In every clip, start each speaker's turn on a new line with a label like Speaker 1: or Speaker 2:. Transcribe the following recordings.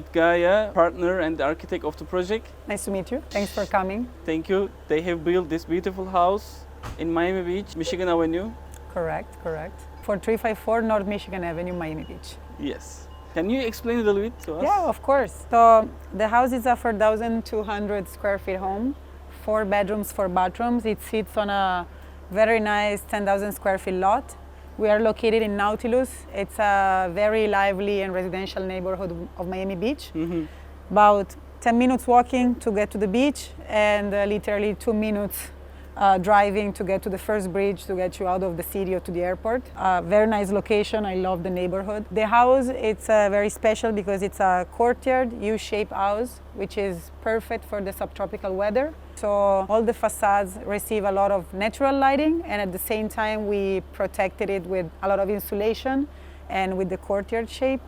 Speaker 1: with Gaia, partner and the architect of the project.
Speaker 2: Nice to meet you. Thanks for coming.
Speaker 1: Thank you. They have built this beautiful house in Miami Beach, Michigan Avenue.
Speaker 2: Correct. 4354 North Michigan Avenue, Miami Beach.
Speaker 1: Yes. Can you explain a little bit to us?
Speaker 2: Yeah, of course. So the house is a 4,200 square feet home, 4 bedrooms, 4 bathrooms. It sits on a very nice 10,000 square feet lot. We are located in Nautilus. It's a very lively and residential neighborhood of Miami Beach. About 10 minutes walking to get to the beach and literally 2 minutes driving to get to the first bridge to get you out of the city or to the airport. Very nice location. I love the neighborhood. The house, it's very special because it's a courtyard U-shaped house, which is perfect for the subtropical weather. So all the facades receive a lot of natural lighting, and at the same time we protected it with a lot of insulation and with the courtyard shape,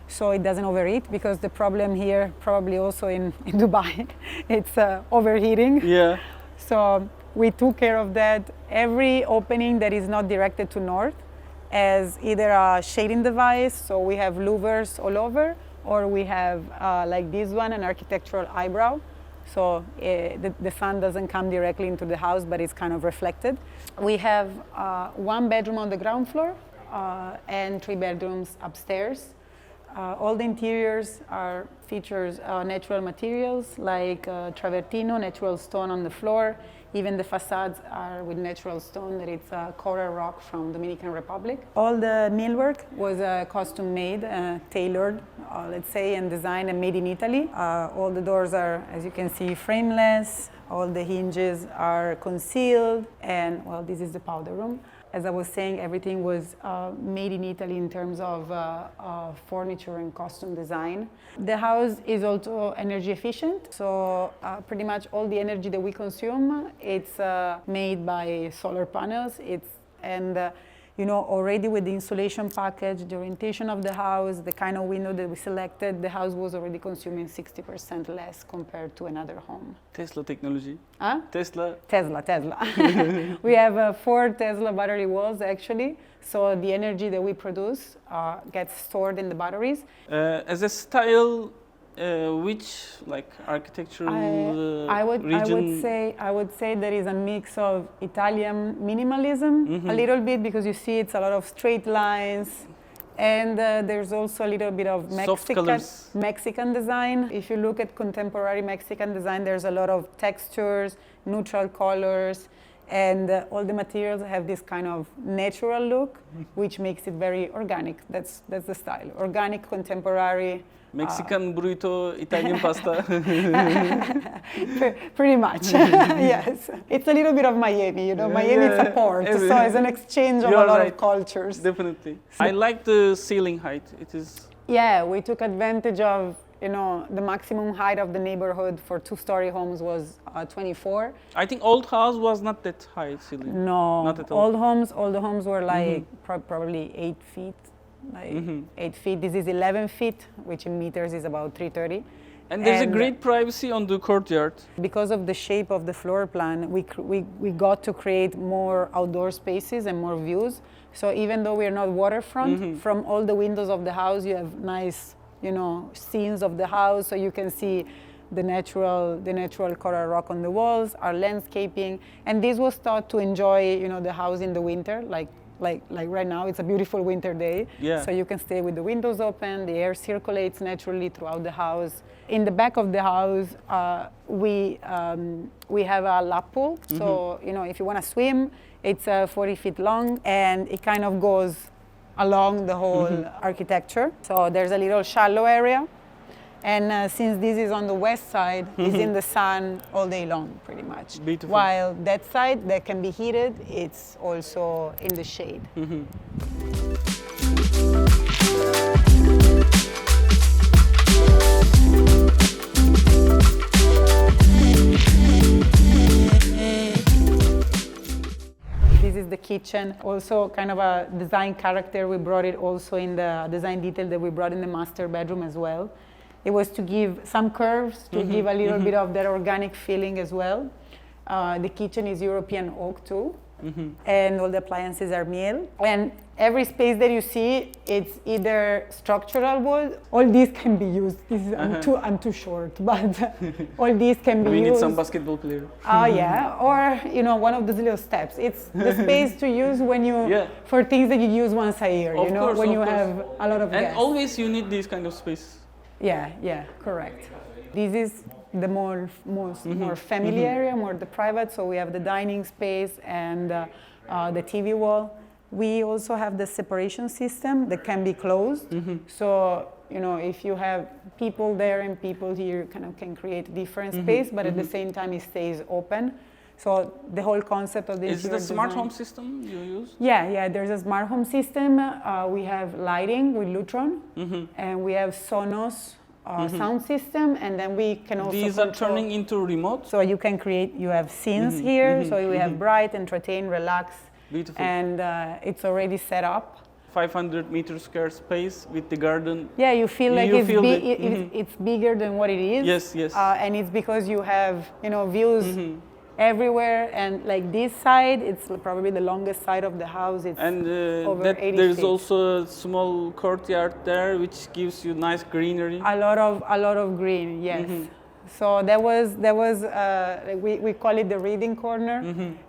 Speaker 2: so it doesn't overheat, because the problem here, probably also in Dubai, it's overheating.
Speaker 1: Yeah.
Speaker 2: So we took care of that. Every opening that is not directed to north as either a shading device, so we have louvers all over, or we have like this one, an architectural eyebrow. So the sun doesn't come directly into the house, but it's kind of reflected. We have 1 bedroom on the ground floor and 3 bedrooms upstairs. All the interiors features natural materials like travertino, natural stone on the floor. Even the facades are with natural stone, that it's coral rock from Dominican Republic. All the millwork was custom made, tailored, let's say, and designed and made in Italy. All the doors are, as you can see, frameless. All the hinges are concealed, and well, this is the powder room. As I was saying, everything was made in Italy in terms of furniture and custom design. The house is also energy efficient, so pretty much all the energy that we consume, it's made by solar panels. Already with the insulation package, the orientation of the house, the kind of window that we selected, the house was already consuming 60% less compared to another home.
Speaker 1: Tesla technology.
Speaker 2: Huh?
Speaker 1: Tesla.
Speaker 2: We have 4 Tesla battery walls actually, so the energy that we produce gets stored in the batteries.
Speaker 1: As a style, which architectural region?
Speaker 2: I would say there is a mix of Italian minimalism, a little bit, because you see it's a lot of straight lines, and there's also a little bit of Mexican design. If you look at contemporary Mexican design, there's a lot of textures, neutral colors, and all the materials have this kind of natural look, which makes it very organic. That's the style. Organic, contemporary.
Speaker 1: Mexican burrito, Italian pasta.
Speaker 2: Pretty much, yes. It's a little bit of Miami, Miami is a port, so it's an exchange of a lot of cultures.
Speaker 1: Definitely. I like the ceiling height. It is.
Speaker 2: Yeah, we took advantage of, the maximum height of the neighborhood for 2-story homes was 24.
Speaker 1: I think old house was not that high ceiling.
Speaker 2: No,
Speaker 1: not at all.
Speaker 2: All the homes were like probably 8 feet. 8 feet. This is 11 feet, which in meters is about 330.
Speaker 1: And there's a great privacy on the courtyard.
Speaker 2: Because of the shape of the floor plan, we got to create more outdoor spaces and more views. So even though we're not waterfront, from all the windows of the house, you have nice, scenes of the house, so you can see the natural coral rock on the walls, our landscaping, and this was thought to enjoy, the house in the winter, like right now, it's a beautiful winter day.
Speaker 1: Yeah. So
Speaker 2: you can stay with the windows open, the air circulates naturally throughout the house. In the back of the house, we have a lap pool. So, if you want to swim, it's 40 feet long, and it kind of goes along the whole architecture. So there's a little shallow area. And since this is on the west side, it's in the sun all day long, pretty much.
Speaker 1: Beautiful.
Speaker 2: While that side that can be heated, it's also in the shade. This is the kitchen, also kind of a design character. We brought it also in the design detail that we brought in the master bedroom as well. It was to give some curves, to give a little bit of that organic feeling as well. The kitchen is European oak too, and all the appliances are metal. And every space that you see, it's either structural wood. All these can be used. This is, I'm too short, but all these can be used.
Speaker 1: We need some basketball player.
Speaker 2: Oh yeah, or one of those little steps. It's the space to use when you for things that you use once a year.
Speaker 1: Of course,
Speaker 2: when you have a lot of guests.
Speaker 1: And always you need this kind of space.
Speaker 2: Yeah, correct. This is the more family area, more the private. So we have the dining space and the TV wall. We also have the separation system that can be closed. So if you have people there and people here, kind of can create different space, but at the same time it stays open. So the whole concept of this
Speaker 1: is it a smart home system you use?
Speaker 2: Yeah. There's a smart home system. We have lighting with Lutron, and we have Sonos sound system, and then we can also
Speaker 1: these are turning into remote.
Speaker 2: So you can create. You have scenes here. So we have bright, entertain, relax.
Speaker 1: Beautiful.
Speaker 2: And it's already set up.
Speaker 1: 500 meter square space with the garden.
Speaker 2: Yeah, you feel like it's bigger than what it is.
Speaker 1: Yes.
Speaker 2: And it's because you have views everywhere, and like this side, it's probably the longest side of the house. It's over 80
Speaker 1: there's
Speaker 2: feet.
Speaker 1: also a small courtyard there, which gives you nice greenery.
Speaker 2: A lot of green, yes. So there was we call it the reading corner,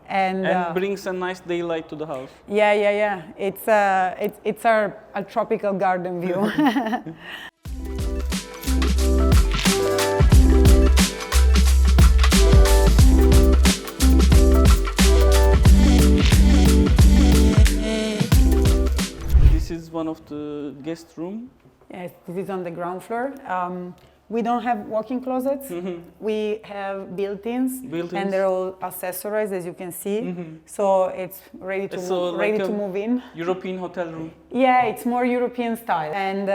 Speaker 1: and brings a nice daylight to the house.
Speaker 2: Yeah. It's a tropical garden view.
Speaker 1: This is one of the guest room.
Speaker 2: Yes, this is on the ground floor. We don't have walk-in closets. We have built-ins, and they're all accessorized, as you can see. So it's ready to move in.
Speaker 1: European hotel room.
Speaker 2: Yeah, it's more European style, and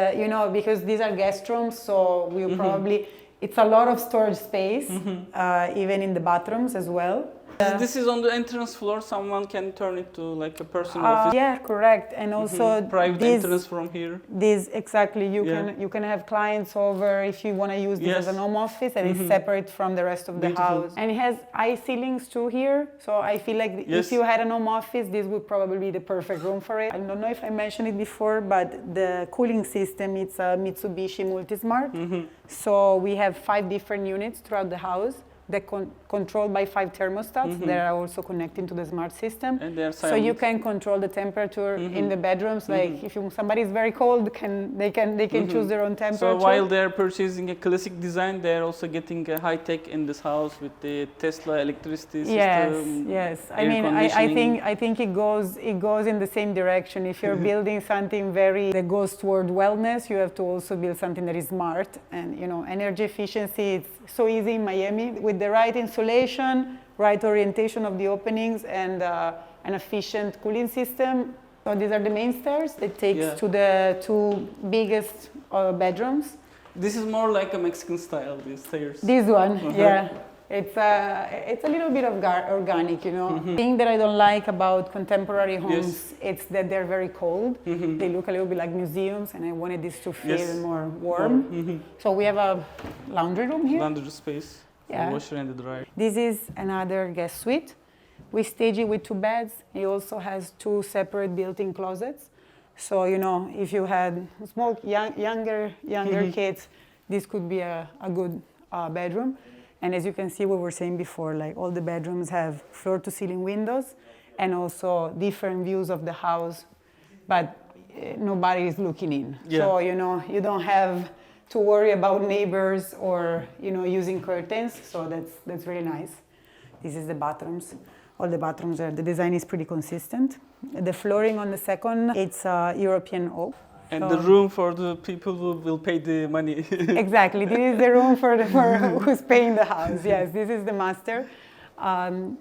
Speaker 2: because these are guest rooms, so we probably it's a lot of storage space, even in the bathrooms as well.
Speaker 1: This is on the entrance floor. Someone can turn it to like a personal office.
Speaker 2: Yeah, correct. And also
Speaker 1: private entrance from here.
Speaker 2: This exactly. You can have clients over if you want to use this as an home office, and it's separate from the rest of the house. And it has high ceilings too here. So I feel like if you had an home office, this would probably be the perfect room for it. I don't know if I mentioned it before, but the cooling system, it's a Mitsubishi Multismart. So we have 5 different units throughout the house. They're controlled by 5 thermostats that are also connected to the smart system.
Speaker 1: And they are
Speaker 2: so you can control the temperature in the bedrooms. Like if somebody is very cold, they can choose their own temperature.
Speaker 1: So while they're purchasing a classic design, they're also getting a high tech in this house with the Tesla electricity system.
Speaker 2: Yes. I mean, I think it goes in the same direction. If you're building something that goes toward wellness, you have to also build something that is smart. And energy efficiency. It's so easy in Miami with the right insulation, right orientation of the openings, and an efficient cooling system. So these are the main stairs that takes to the 2 biggest bedrooms.
Speaker 1: This is more like a Mexican style, these stairs.
Speaker 2: This one, it's a little bit of organic, The thing that I don't like about contemporary homes, it's that they're very cold. They look a little bit like museums, and I wanted this to feel more warm. So we have a laundry room here.
Speaker 1: Laundry space. The washer and the dryer. This
Speaker 2: is another guest suite. We stage it with 2 beds. It also has 2 separate built-in closets. So if you had small, younger kids, this could be a good bedroom. And as you can see, what we were saying before, like all the bedrooms have floor-to-ceiling windows, and also different views of the house, but nobody is looking in. So you don't have to worry about neighbors or using curtains, so that's really nice. This is the bathrooms. All the bathrooms the design is pretty consistent. The flooring on the second, it's European oak.
Speaker 1: And the room for the people who will pay the money.
Speaker 2: Exactly, this is the room for who's paying the house. Yes, this is the master.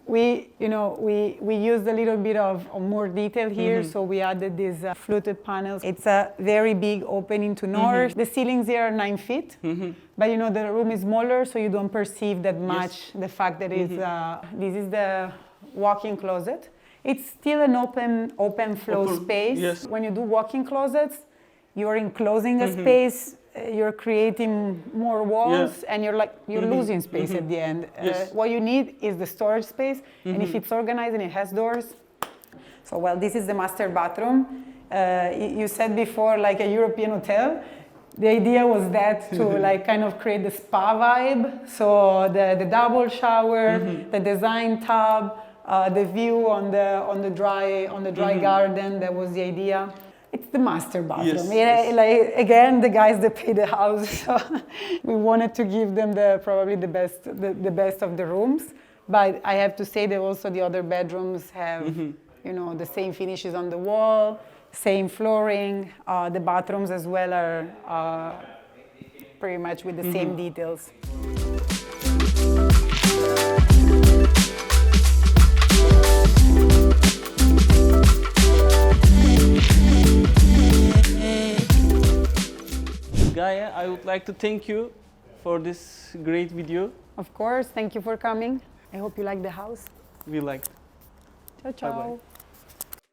Speaker 2: We used a little bit of more detail here, so we added these fluted panels. It's a very big opening to north. The ceilings here are 9 feet, but the room is smaller, so you don't perceive that much the fact that this is the walk-in closet. It's still an open flow space.
Speaker 1: Yes.
Speaker 2: When you do walk-in closets, you're enclosing a space. You're creating more walls, and you're losing space at the end. What you need is the storage space, and if it's organized and it has doors, So, well, this is the master bathroom. You said before, like a European hotel. The idea was that to like kind of create the spa vibe. So the double shower, the design tub, the view on the dry garden. That was the idea. It's the master bathroom.
Speaker 1: Yes.
Speaker 2: Like again, the guys that pay the house, so we wanted to give them probably the best of the rooms. But I have to say that also the other bedrooms have you know, the same finishes on the wall, same flooring. The bathrooms as well are pretty much with the same details.
Speaker 1: Gaia, I would like to thank you for this great video.
Speaker 2: Of course, thank you for coming. I hope you like the house.
Speaker 1: We liked.
Speaker 2: Ciao, ciao.
Speaker 1: Bye-bye.